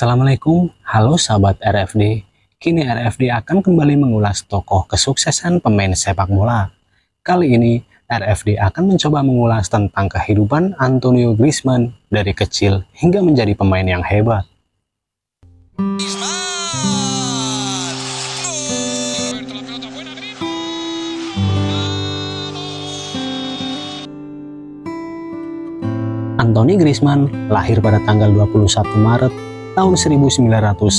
Assalamualaikum, halo sahabat RFD. Kini RFD akan kembali mengulas tokoh kesuksesan pemain sepak bola. Kali ini RFD akan mencoba mengulas tentang kehidupan Antonio Griezmann dari kecil hingga menjadi pemain yang hebat. Anthony Griezmann lahir pada tanggal 21 Maret tahun 1991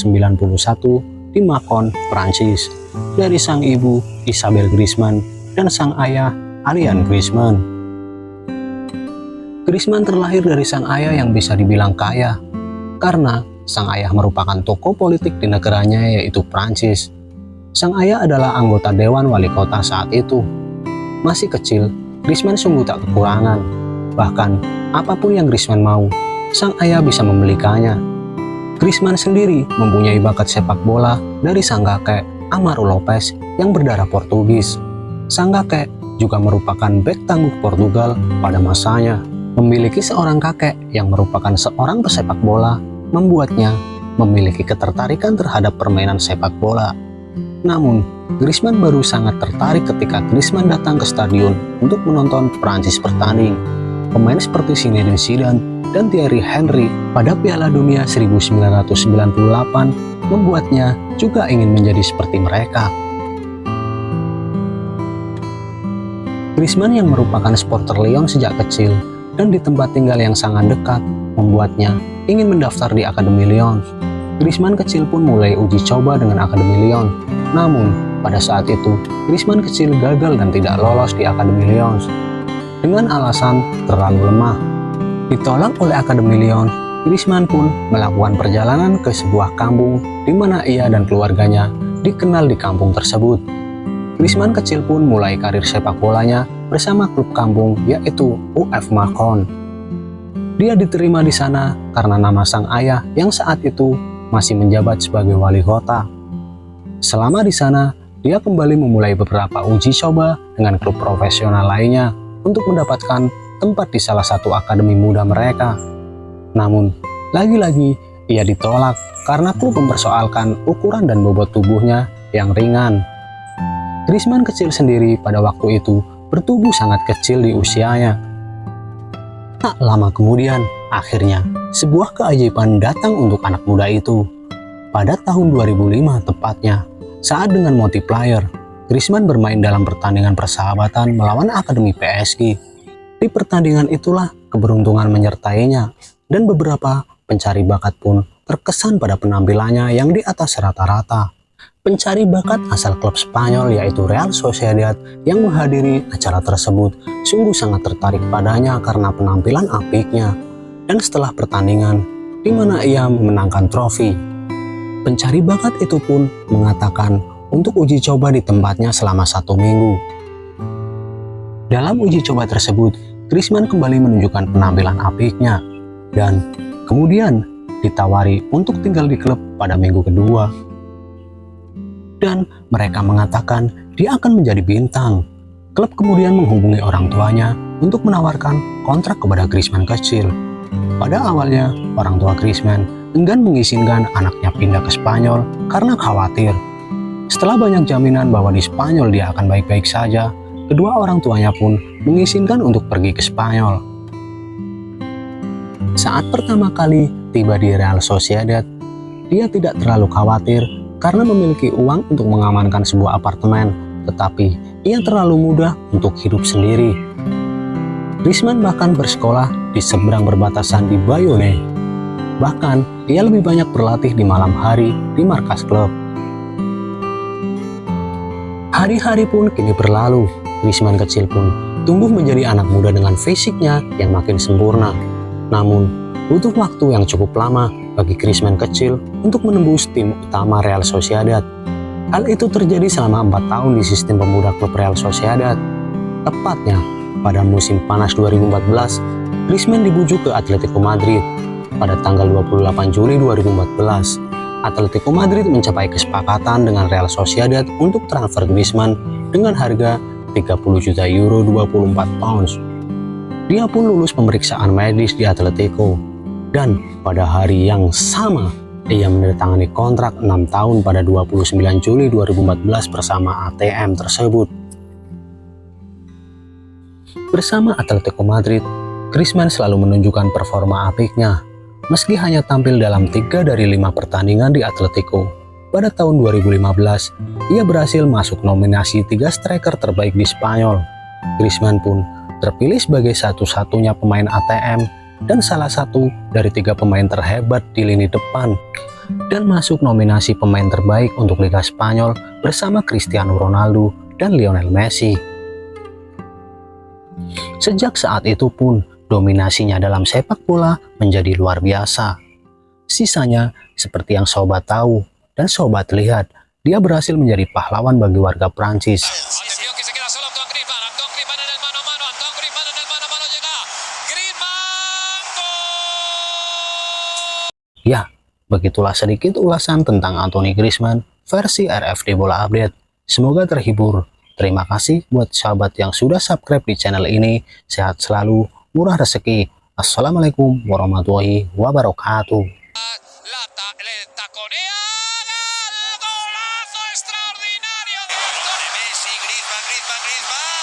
di Mâcon, Prancis, dari sang ibu Isabelle Griezmann dan sang ayah Alain Griezmann. Griezmann terlahir dari sang ayah yang bisa dibilang kaya, karena sang ayah merupakan tokoh politik di negaranya yaitu Prancis. Sang ayah adalah anggota Dewan Wali Kota saat itu. Masih kecil, Griezmann sungguh tak kekurangan. Bahkan, apapun yang Griezmann mau, sang ayah bisa membelikannya. Griezmann sendiri mempunyai bakat sepak bola dari sang kakek, Amaro Lopes, yang berdarah Portugis. Sang kakek juga merupakan bek tangguh Portugal pada masanya. Memiliki seorang kakek yang merupakan seorang pesepak bola, membuatnya memiliki ketertarikan terhadap permainan sepak bola. Namun, Griezmann baru sangat tertarik ketika Griezmann datang ke stadion untuk menonton Prancis bertanding. Pemain seperti Zinedine Zidane dan Thierry Henry pada Piala Dunia 1998 membuatnya juga ingin menjadi seperti mereka. Griezmann yang merupakan supporter Lyon sejak kecil dan di tempat tinggal yang sangat dekat membuatnya ingin mendaftar di Akademi Lyon. Griezmann kecil pun mulai uji coba dengan Akademi Lyon. Namun, pada saat itu, Griezmann kecil gagal dan tidak lolos di Akademi Lyon dengan alasan terlalu lemah. Ditolak oleh Akademi Lyon, Griezmann pun melakukan perjalanan ke sebuah kampung di mana ia dan keluarganya dikenal di kampung tersebut. Griezmann kecil pun mulai karir sepak bolanya bersama klub kampung yaitu UF Mâcon. Dia diterima di sana karena nama sang ayah yang saat itu masih menjabat sebagai wali kota. Selama di sana, dia kembali memulai beberapa uji coba dengan klub profesional lainnya untuk mendapatkan tempat di salah satu akademi muda mereka. Namun, lagi-lagi ia ditolak karena klub mempersoalkan ukuran dan bobot tubuhnya yang ringan. Griezmann kecil sendiri pada waktu itu bertubuh sangat kecil di usianya. Tak lama kemudian, akhirnya sebuah keajaiban datang untuk anak muda itu. Pada tahun 2005 tepatnya, saat dengan multiplayer, Griezmann bermain dalam pertandingan persahabatan melawan Akademi PSG. Di pertandingan itulah keberuntungan menyertainya, dan beberapa pencari bakat pun terkesan pada penampilannya yang di atas rata-rata. Pencari bakat asal klub Spanyol yaitu Real Sociedad yang menghadiri acara tersebut sungguh sangat tertarik padanya karena penampilan apiknya. Dan setelah pertandingan, di mana ia memenangkan trofi, pencari bakat itu pun mengatakan untuk uji coba di tempatnya selama 1 minggu. Dalam uji coba tersebut, Griezmann kembali menunjukkan penampilan apiknya dan kemudian ditawari untuk tinggal di klub pada minggu kedua. Dan mereka mengatakan dia akan menjadi bintang. Klub kemudian menghubungi orang tuanya untuk menawarkan kontrak kepada Griezmann kecil. Pada awalnya, orang tua Griezmann enggan mengizinkan anaknya pindah ke Spanyol karena khawatir. Setelah banyak jaminan bahwa di Spanyol dia akan baik-baik saja, kedua orang tuanya pun mengizinkan untuk pergi ke Spanyol. Saat pertama kali tiba di Real Sociedad, dia tidak terlalu khawatir karena memiliki uang untuk mengamankan sebuah apartemen, tetapi ia terlalu muda untuk hidup sendiri. Griezmann bahkan bersekolah di seberang perbatasan di Bayonne. Bahkan, ia lebih banyak berlatih di malam hari di markas klub. Hari-hari pun kini berlalu, Griezmann kecil pun tumbuh menjadi anak muda dengan fisiknya yang makin sempurna. Namun, butuh waktu yang cukup lama bagi Griezmann kecil untuk menembus tim utama Real Sociedad. Hal itu terjadi selama 4 tahun di sistem pemuda klub Real Sociedad. Tepatnya, pada musim panas 2014, Griezmann dibujuk ke Atletico Madrid. Pada tanggal 28 Juli 2014, Atletico Madrid mencapai kesepakatan dengan Real Sociedad untuk transfer Griezmann dengan harga 30 juta euro 24 pounds. Dia pun lulus pemeriksaan medis di Atletico. Dan pada hari yang sama, Ia menandatangani kontrak 6 tahun pada 29 Juli 2014 bersama ATM tersebut. Bersama Atletico Madrid, Griezmann selalu menunjukkan performa apiknya. Meski hanya tampil dalam 3 dari 5 pertandingan di Atletico, pada tahun 2015, ia berhasil masuk nominasi 3 striker terbaik di Spanyol. Griezmann pun terpilih sebagai satu-satunya pemain ATM dan salah satu dari 3 pemain terhebat di lini depan, dan masuk nominasi pemain terbaik untuk Liga Spanyol bersama Cristiano Ronaldo dan Lionel Messi. Sejak saat itu pun, dominasinya dalam sepak bola menjadi luar biasa. Sisanya, seperti yang sobat tahu dan sobat lihat, dia berhasil menjadi pahlawan bagi warga Prancis. Ya, begitulah sedikit ulasan tentang Anthony Griezmann versi RFD Bola Update. Semoga terhibur. Terima kasih buat sahabat yang sudah subscribe di channel ini. Sehat selalu, murah rezeki. Assalamualaikum warahmatullahi wabarakatuh. Messi, Griezmann, Griezmann, Griezmann.